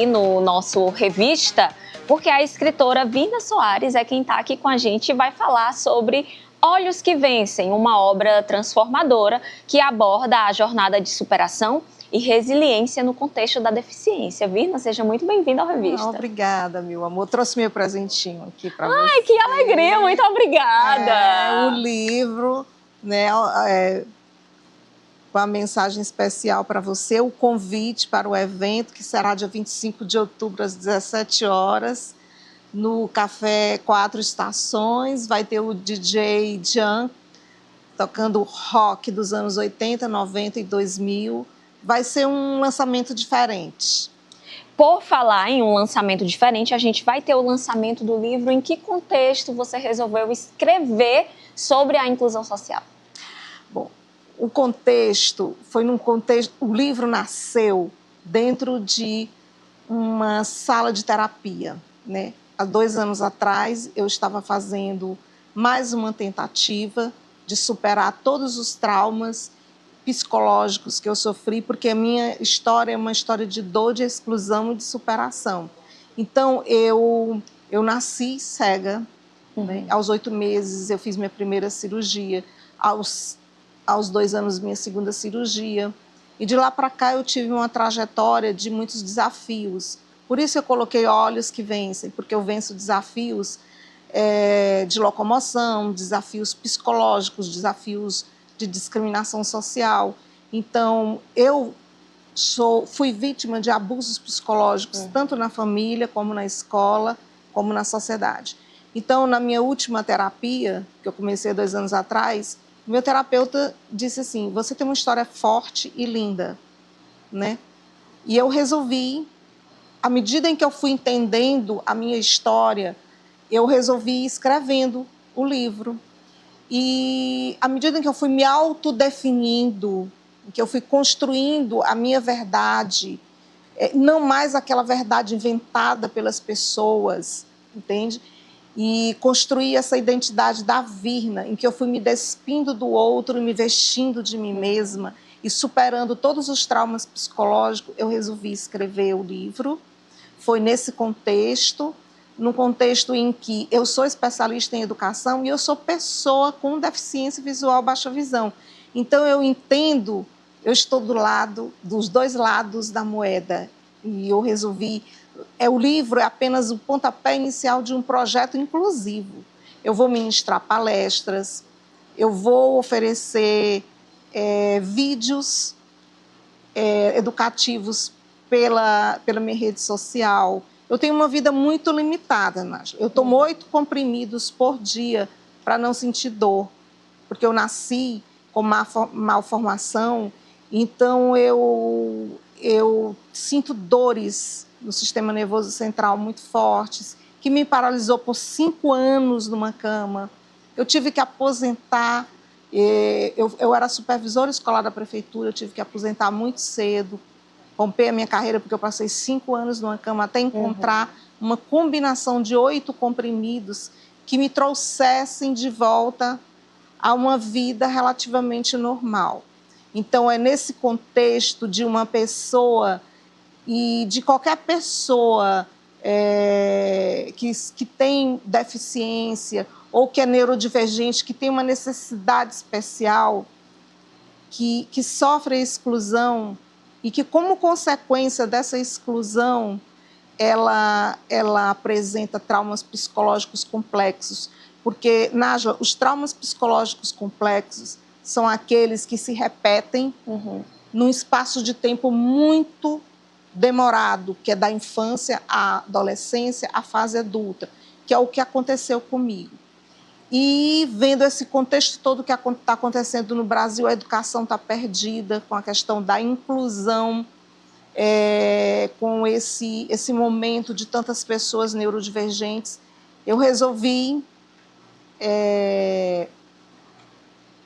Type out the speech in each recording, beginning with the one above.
no nosso Revista, porque a escritora Virna Soares é quem está aqui com a gente e vai falar sobre Olhos que Vencem, uma obra transformadora que aborda a jornada de superação e resiliência no contexto da deficiência. Virna, seja muito bem-vinda ao Revista. Obrigada, meu amor. Trouxe meu presentinho aqui para você. Ai, que alegria! Muito obrigada! O livro, né, com a mensagem especial para você, o convite para o evento, que será dia 25 de outubro, às 17 horas, no Café Quatro Estações. Vai ter o DJ Jan, tocando rock dos anos 80, 90 e 2000. Vai ser um lançamento diferente. Por falar em um lançamento diferente, a gente vai ter o lançamento do livro. Em que contexto você resolveu escrever sobre a inclusão social? Bom, o contexto foi num contexto... O livro nasceu dentro de uma sala de terapia, né? Há 2 anos atrás, eu estava fazendo mais uma tentativa de superar todos os traumas psicológicos que eu sofri, porque a minha história é uma história de dor, de exclusão e de superação. Então, eu nasci cega, né? Aos 8 meses eu fiz minha primeira cirurgia, aos 2 anos minha segunda cirurgia, e de lá para cá eu tive uma trajetória de muitos desafios. Por isso eu coloquei Olhos que Vencem, porque eu venço desafios de locomoção, desafios psicológicos, desafios de discriminação social. Então, eu fui vítima de abusos psicológicos, tanto na família, como na escola, como na sociedade. Então, na minha última terapia, que eu comecei 2 anos atrás, meu terapeuta disse assim: você tem uma história forte e linda, né? E eu resolvi, à medida em que eu fui entendendo a minha história, eu resolvi ir escrevendo o livro. E à medida em que eu fui me autodefinindo, que eu fui construindo a minha verdade, não mais aquela verdade inventada pelas pessoas, entende? E construí essa identidade da Virna, em que eu fui me despindo do outro, me vestindo de mim mesma e superando todos os traumas psicológicos, eu resolvi escrever o livro. Foi nesse contexto, num contexto em que eu sou especialista em educação e eu sou pessoa com deficiência visual, baixa visão. Então, eu entendo, eu estou dos 2 lados da moeda. E eu resolvi... O livro é apenas o pontapé inicial de um projeto inclusivo. Eu vou ministrar palestras, eu vou oferecer vídeos educativos pela minha rede social. Eu tenho uma vida muito limitada, Nájila. Eu tomo 8 comprimidos por dia para não sentir dor, porque eu nasci com malformação, então eu sinto dores no sistema nervoso central muito fortes, que me paralisou por 5 anos numa cama. Eu tive que aposentar, eu era supervisora escolar da prefeitura, eu tive que aposentar muito cedo, romper a minha carreira, porque eu passei 5 anos numa cama até encontrar uma combinação de 8 comprimidos que me trouxessem de volta a uma vida relativamente normal. Então, é nesse contexto de uma pessoa e de qualquer pessoa que tem deficiência ou que é neurodivergente, que tem uma necessidade especial, que sofre a exclusão, e que, como consequência dessa exclusão, ela apresenta traumas psicológicos complexos. Porque, Nájila, os traumas psicológicos complexos são aqueles que se repetem num espaço de tempo muito demorado, que é da infância à adolescência, à fase adulta, que é o que aconteceu comigo. E vendo esse contexto todo que está acontecendo no Brasil, a educação está perdida com a questão da inclusão, com esse momento de tantas pessoas neurodivergentes, eu resolvi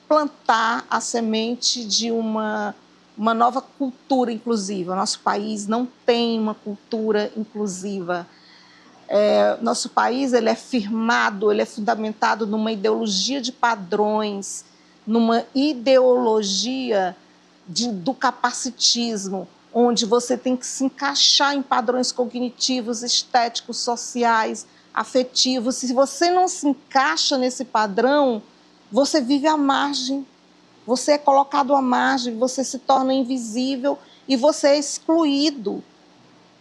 plantar a semente de uma nova cultura inclusiva. Nosso país não tem uma cultura inclusiva. Nosso país ele é firmado, ele é fundamentado numa ideologia de padrões, numa ideologia do capacitismo, onde você tem que se encaixar em padrões cognitivos, estéticos, sociais, afetivos. Se você não se encaixa nesse padrão, você vive à margem, você é colocado à margem, você se torna invisível e você é excluído.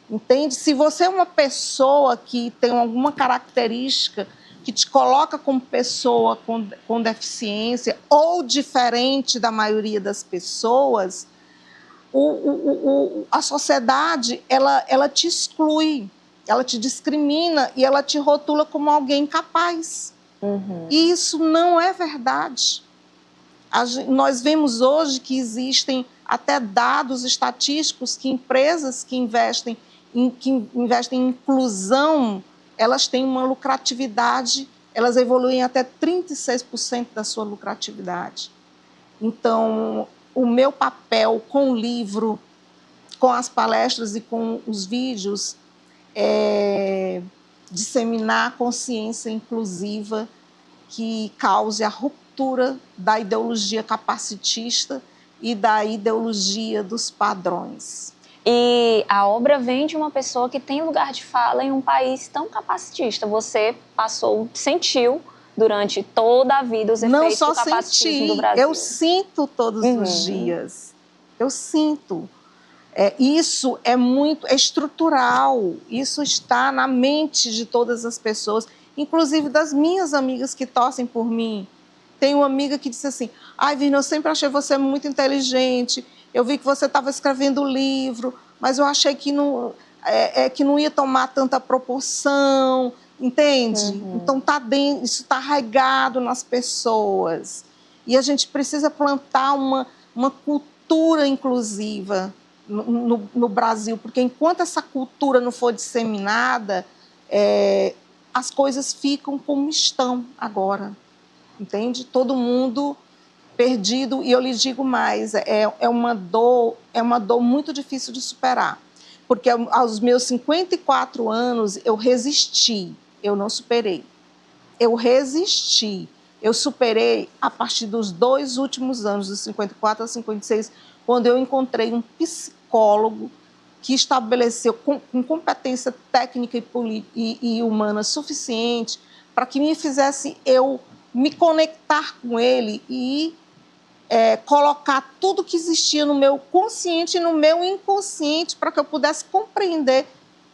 Entende? Se você é uma pessoa que tem alguma característica que te coloca como pessoa com deficiência ou diferente da maioria das pessoas, a sociedade ela te exclui, ela te discrimina e ela te rotula como alguém incapaz. E isso não é verdade. Nós vemos hoje que existem até dados estatísticos que empresas que investem em inclusão, elas têm uma lucratividade, elas evoluem até 36% da sua lucratividade. Então, o meu papel com o livro, com as palestras e com os vídeos é disseminar a consciência inclusiva que cause a ruptura da ideologia capacitista e da ideologia dos padrões. E a obra vem de uma pessoa que tem lugar de fala em um país tão capacitista. Você sentiu durante toda a vida os efeitos do capacitismo do Brasil. Eu sinto todos os dias. Eu sinto. Isso é estrutural. Isso está na mente de todas as pessoas, inclusive das minhas amigas que torcem por mim. Tem uma amiga que disse assim: ai, Virna, eu sempre achei você muito inteligente, eu vi que você estava escrevendo livro, mas eu achei que não ia tomar tanta proporção, entende? Então isso está arraigado nas pessoas. E a gente precisa plantar uma cultura inclusiva no Brasil, porque enquanto essa cultura não for disseminada, as coisas ficam como estão agora, entende? Todo mundo perdido, e eu lhe digo mais, é uma dor muito difícil de superar, porque aos meus 54 anos eu resisti, eu não superei. Eu resisti, eu superei a partir dos 2 últimos anos, dos 54 a 56, quando eu encontrei um psicólogo que estabeleceu com competência técnica e humana suficiente para que me fizesse eu me conectar com ele e colocar tudo que existia no meu consciente e no meu inconsciente para que eu pudesse compreender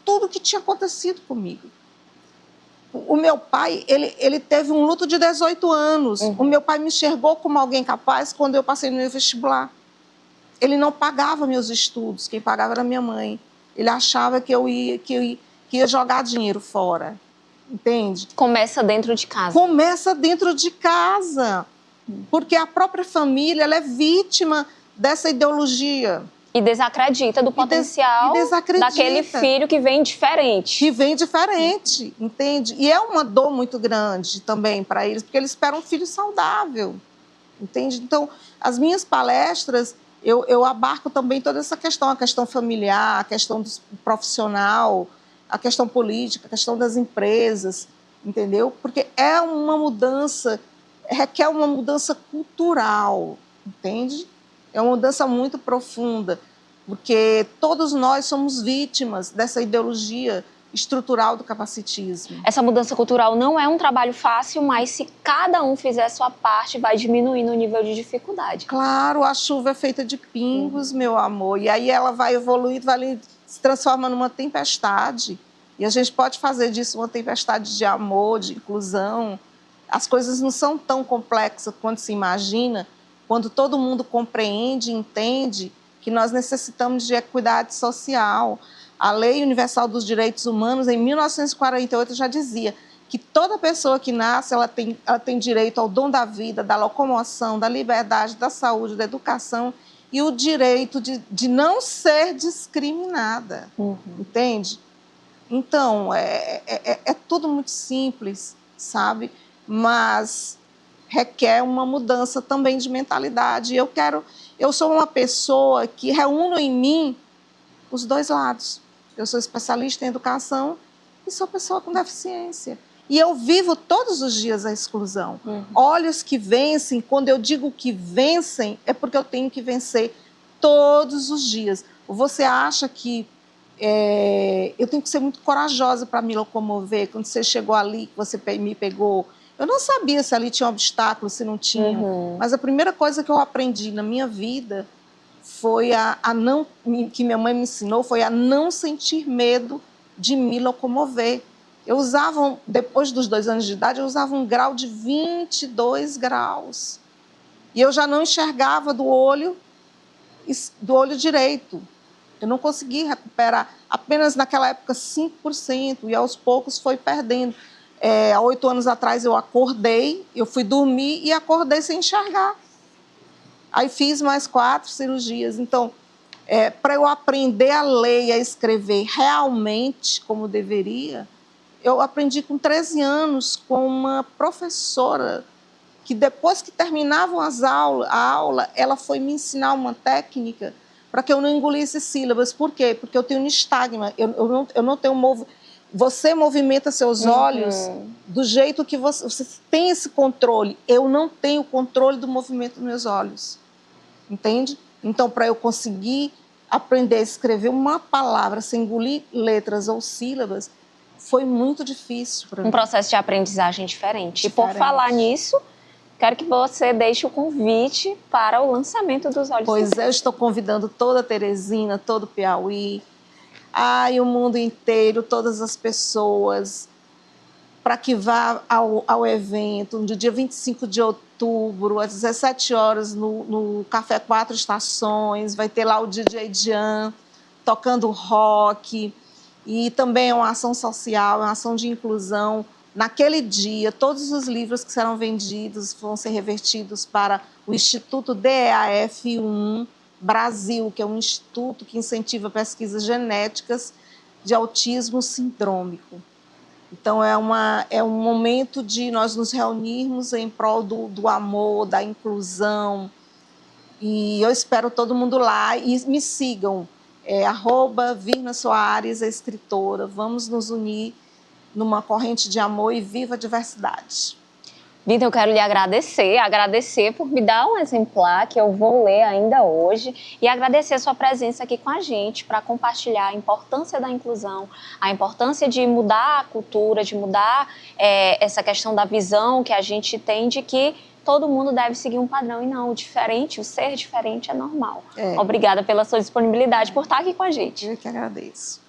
tudo que tinha acontecido comigo. O meu pai, ele teve um luto de 18 anos. O meu pai me enxergou como alguém capaz quando eu passei no meu vestibular. Ele não pagava meus estudos, quem pagava era minha mãe. Ele achava que eu ia jogar dinheiro fora, entende? Começa dentro de casa. Começa dentro de casa, porque a própria família ela é vítima dessa ideologia. E desacredita do potencial daquele filho que vem diferente. Que vem diferente, entende? E é uma dor muito grande também para eles, porque eles esperam um filho saudável, entende? Então, as minhas palestras, eu abarco também toda essa questão, a questão familiar, a questão do profissional, a questão política, a questão das empresas, entendeu? Porque é uma mudança, requer uma mudança cultural, entende? É uma mudança muito profunda, porque todos nós somos vítimas dessa ideologia estrutural do capacitismo. Essa mudança cultural não é um trabalho fácil, mas se cada um fizer a sua parte, vai diminuindo o nível de dificuldade. Claro, a chuva é feita de pingos, meu amor, e aí ela vai evoluindo, vai se transforma numa tempestade, e a gente pode fazer disso uma tempestade de amor, de inclusão. As coisas não são tão complexas quanto se imagina, quando todo mundo compreende e entende que nós necessitamos de equidade social. A Lei Universal dos Direitos Humanos, em 1948, já dizia que toda pessoa que nasce, ela tem direito ao dom da vida, da locomoção, da liberdade, da saúde, da educação e o direito de não ser discriminada, entende? Então, é tudo muito simples, sabe? Mas requer uma mudança também de mentalidade. Eu sou uma pessoa que reúno em mim os dois lados. Eu sou especialista em educação e sou pessoa com deficiência. E eu vivo todos os dias a exclusão. Olhos que vencem, quando eu digo que vencem, é porque eu tenho que vencer todos os dias. Ou você acha que eu tenho que ser muito corajosa para me locomover? Quando você chegou ali, que você me pegou, eu não sabia se ali tinha obstáculos, se não tinha. Mas a primeira coisa que eu aprendi na minha vida foi que minha mãe me ensinou, foi a não sentir medo de me locomover. Eu usava, depois dos 2 anos de idade, eu usava um grau de 22 graus. E eu já não enxergava do olho direito. Eu não consegui recuperar, apenas naquela época 5%, e aos poucos foi perdendo. Há 8 anos atrás eu acordei, eu fui dormir e acordei sem enxergar. Aí fiz mais 4 cirurgias. Então, para eu aprender a ler e a escrever realmente como deveria, eu aprendi com 13 anos com uma professora que depois que terminavam a aula, ela foi me ensinar uma técnica para que eu não engolisse sílabas. Por quê? Porque eu tenho nistagma, eu não tenho Você movimenta seus olhos do jeito que você tem esse controle. Eu não tenho controle do movimento dos meus olhos. Entende? Então, para eu conseguir aprender a escrever uma palavra sem engolir letras ou sílabas, foi muito difícil para mim. Um processo de aprendizagem diferente. E por falar nisso, quero que você deixe o convite para o lançamento dos Olhos Pois Sem Medo. Eu estou convidando toda a Teresina, todo o Piauí, o mundo inteiro, todas as pessoas, para que vá ao evento, no dia 25 de outubro, às 17 horas, no Café 4 Estações. Vai ter lá o DJ Jean tocando rock. E também é uma ação social, é uma ação de inclusão. Naquele dia, todos os livros que serão vendidos vão ser revertidos para o Instituto DEAF1 Brasil, que é um instituto que incentiva pesquisas genéticas de autismo sindrômico. Então, é um momento de nós nos reunirmos em prol do amor, da inclusão. E eu espero todo mundo lá. E me sigam, @Virna Soares, a escritora. Vamos nos unir numa corrente de amor e viva a diversidade. Virna, eu quero lhe agradecer por me dar um exemplar que eu vou ler ainda hoje e agradecer a sua presença aqui com a gente para compartilhar a importância da inclusão, a importância de mudar a cultura, de mudar essa questão da visão que a gente tem de que todo mundo deve seguir um padrão e não, o ser diferente é normal. Obrigada pela sua disponibilidade por estar aqui com a gente. Eu que agradeço.